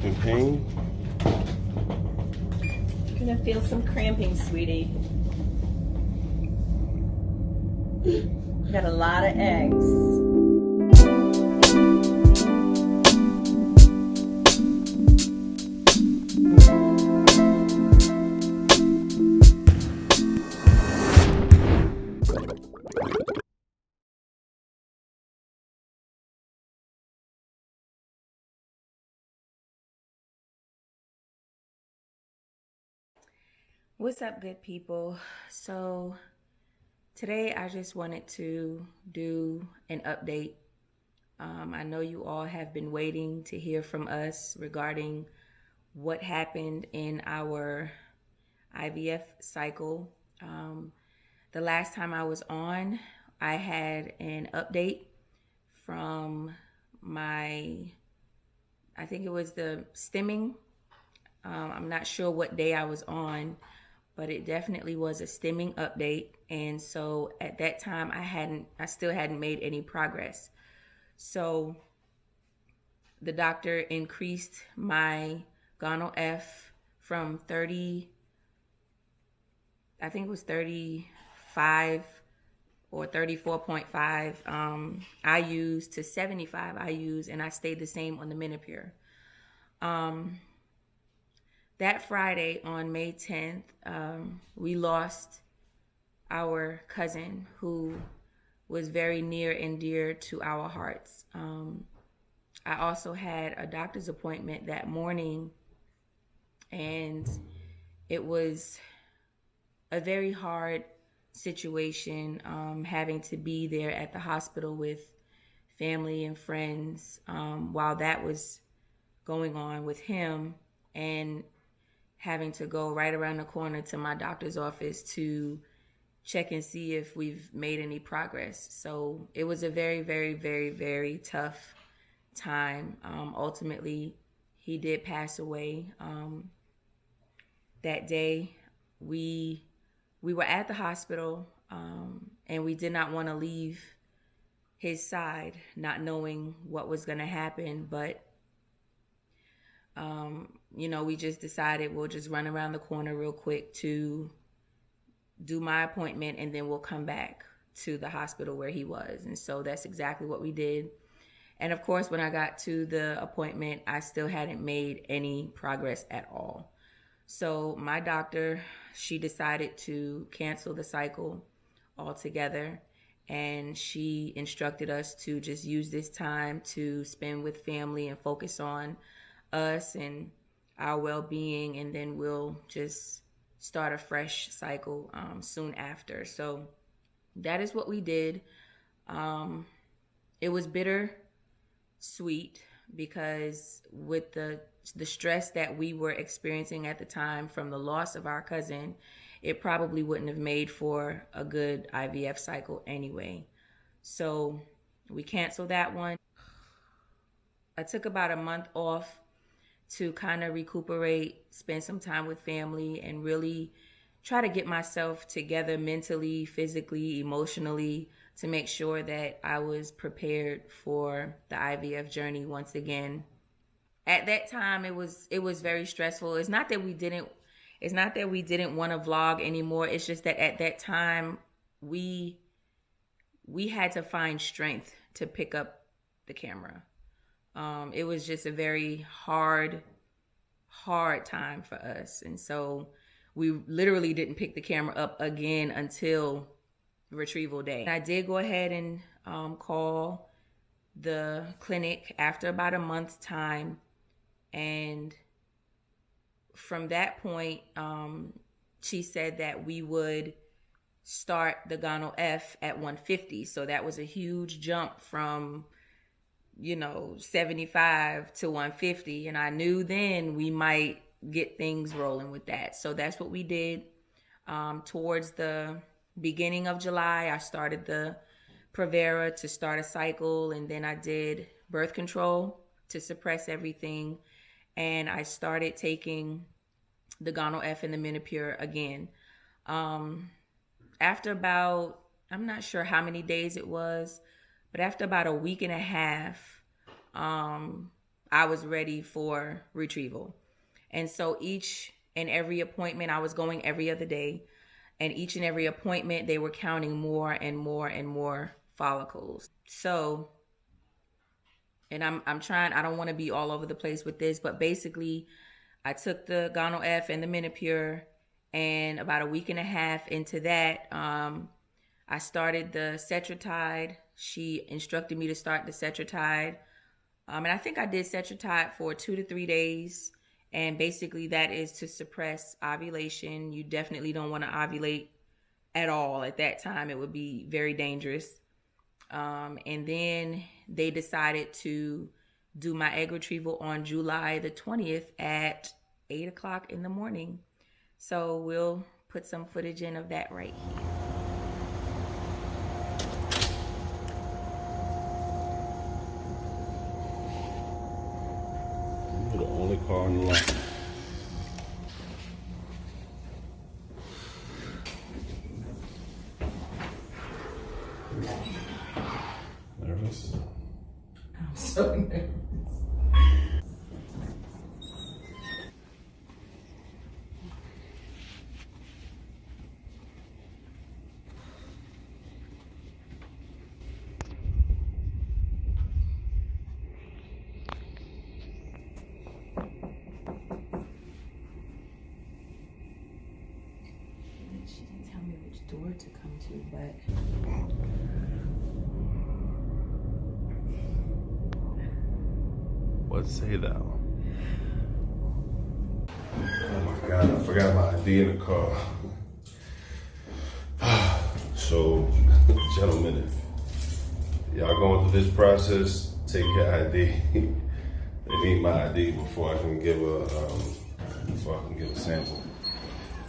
In pain? You're gonna feel some cramping, sweetie. Got a lot of eggs. What's up, good people? So today I just wanted to do an update. I know you all have been waiting to hear from us regarding what happened in our IVF cycle. The last time I was on, I had an update from I think it was the stimming. I'm not sure what day I was on, but it definitely was a stimming update. And so at that time, I still hadn't made any progress. So the doctor increased my gonal F from 30, I think it was 35 or 34.5 IUs to 75 IUs, and I stayed the same on the Menopur. That Friday on May 10th, we lost our cousin who was very near and dear to our hearts. I also had a doctor's appointment that morning, and it was a very hard situation, having to be there at the hospital with family and friends while that was going on with him, and having to go right around the corner to my doctor's office to check and see if we've made any progress. So it was a very, very, very, very tough time. Ultimately, he did pass away. That day, we were at the hospital, and we did not want to leave his side, not knowing what was going to happen. But we just decided we'll just run around the corner real quick to do my appointment, and then we'll come back to the hospital where he was. And so that's exactly what we did. And of course, when I got to the appointment, I still hadn't made any progress at all. So my doctor, she decided to cancel the cycle altogether. And she instructed us to just use this time to spend with family and focus on us and our well-being, and then we'll just start a fresh cycle soon after. So that is what we did. It was bitter sweet, because with the stress that we were experiencing at the time from the loss of our cousin, it probably wouldn't have made for a good IVF cycle anyway. So we canceled that one. I took about a month off to kind of recuperate, spend some time with family, and really try to get myself together mentally, physically, emotionally, to make sure that I was prepared for the IVF journey once again. At that time, it was very stressful. It's not that we didn't want to vlog anymore. It's just that at that time, we had to find strength to pick up the camera. It was just a very hard time for us. And so we literally didn't pick the camera up again until retrieval day. I did go ahead and call the clinic after about a month's time. And from that point, she said that we would start the gonal F at 150. So that was a huge jump from 75 to 150. And I knew then we might get things rolling with that. So that's what we did. Towards the beginning of July, I started the Prevera to start a cycle. And then I did birth control to suppress everything. And I started taking the gonal F and the Menopur again. After about, I'm not sure how many days it was, but after about a week and a half, I I was ready for retrieval. And so each and every appointment, I was going every other day. And each and every appointment, they were counting more and more and more follicles. So, and I'm trying, I don't want to be all over the place with this, but basically I took the Gono F and the Menopur, and about a week and a half into that, I started the Cetrotide. She instructed me to start the Cetrotide. And I think I did Cetrotide for 2 to 3 days. And basically that is to suppress ovulation. You definitely don't want to ovulate at all at that time. It would be very dangerous. And then they decided to do my egg retrieval on July the 20th at 8 o'clock in the morning. So we'll put some footage in of that right here. You're the only car in the line. Nervous? I'm so nervous. She didn't tell me which door to come to, but What say thou? Oh my God, I forgot my ID in the car. So, gentlemen, if y'all going through this process, take your ID. They need my ID before I can give a sample.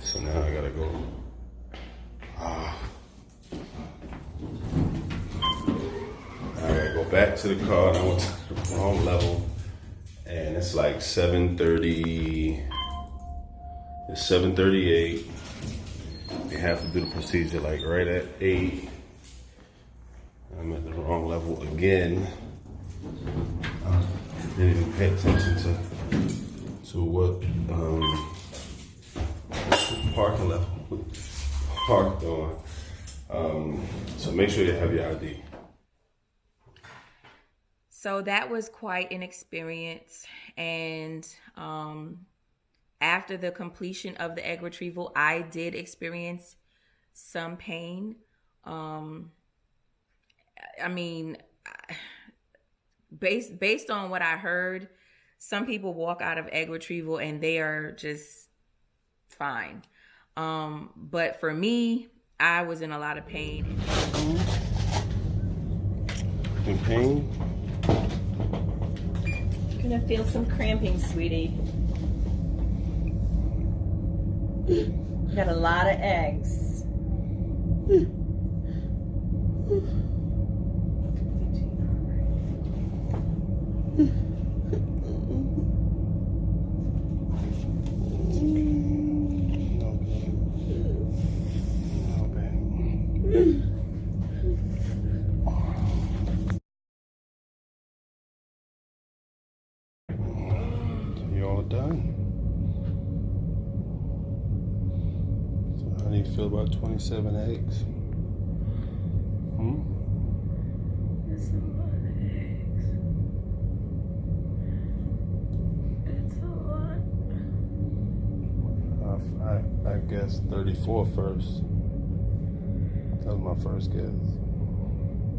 So now I gotta go. I gotta go back to the car, and I went to the wrong level, and it's like 7:30. It's 7:38. They have to do the procedure like right at 8. I'm at the wrong level again. Didn't even pay attention to what parking level parked on. So make sure you have your ID. So that was quite an experience. And after the completion of the egg retrieval, I did experience some pain. I mean, based on what I heard, some people walk out of egg retrieval and they are just fine. But for me, I was in a lot of pain. In pain? You're gonna feel some cramping, sweetie. You got a lot of eggs. You all done? So how do you feel about 27 eggs? It's a lot of eggs. It's a lot. I guess 34 first. That was my first guess.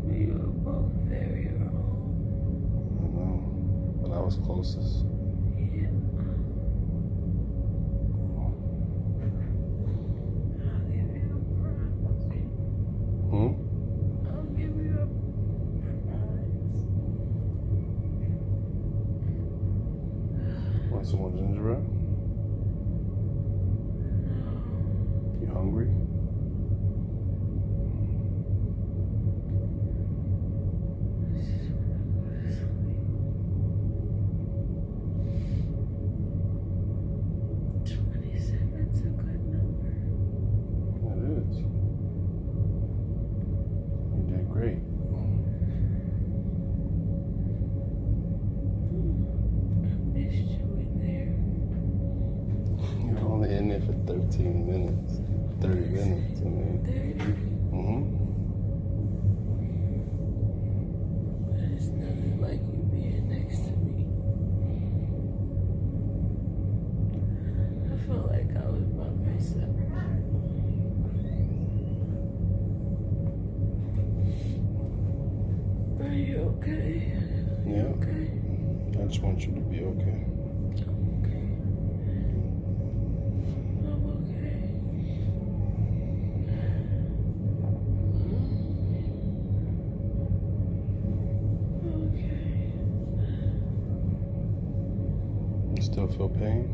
You were both very wrong. I know, but I was closest. Yeah. I'll give you a prize. I'll give you a prize. Want some more ginger ale? You hungry? okay? Yeah. Okay. I just want you to be okay. Okay. I'm okay. Okay. You still feel pain?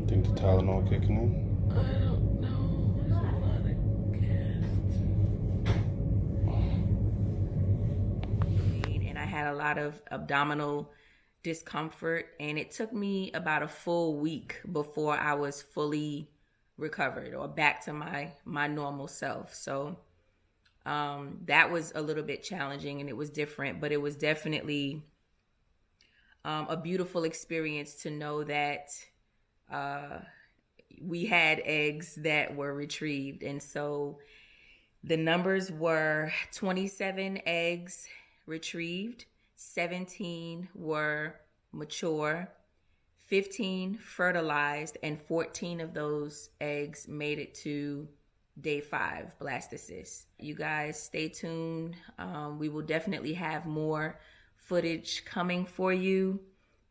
Think the Tylenol kicking in? I don't know. There's a lot of gas. And I had a lot of abdominal discomfort, and it took me about a full week before I was fully recovered or back to my normal self. So that was a little bit challenging, and it was different, but it was definitely a beautiful experience to know that we had eggs that were retrieved. And so the numbers were 27 eggs retrieved, 17 were mature, 15 fertilized, and 14 of those eggs made it to day 5 blastocyst. You guys stay tuned. We will definitely have more footage coming for you.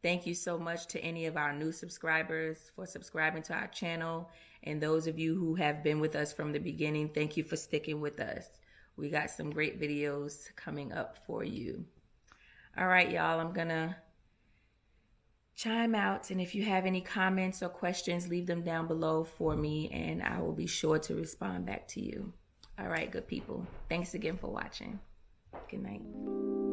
Thank you so much to any of our new subscribers for subscribing to our channel. And those of you who have been with us from the beginning, thank you for sticking with us. We got some great videos coming up for you. All right, y'all, I'm gonna chime out. And if you have any comments or questions, leave them down below for me, and I will be sure to respond back to you. All right, good people. Thanks again for watching. Good night.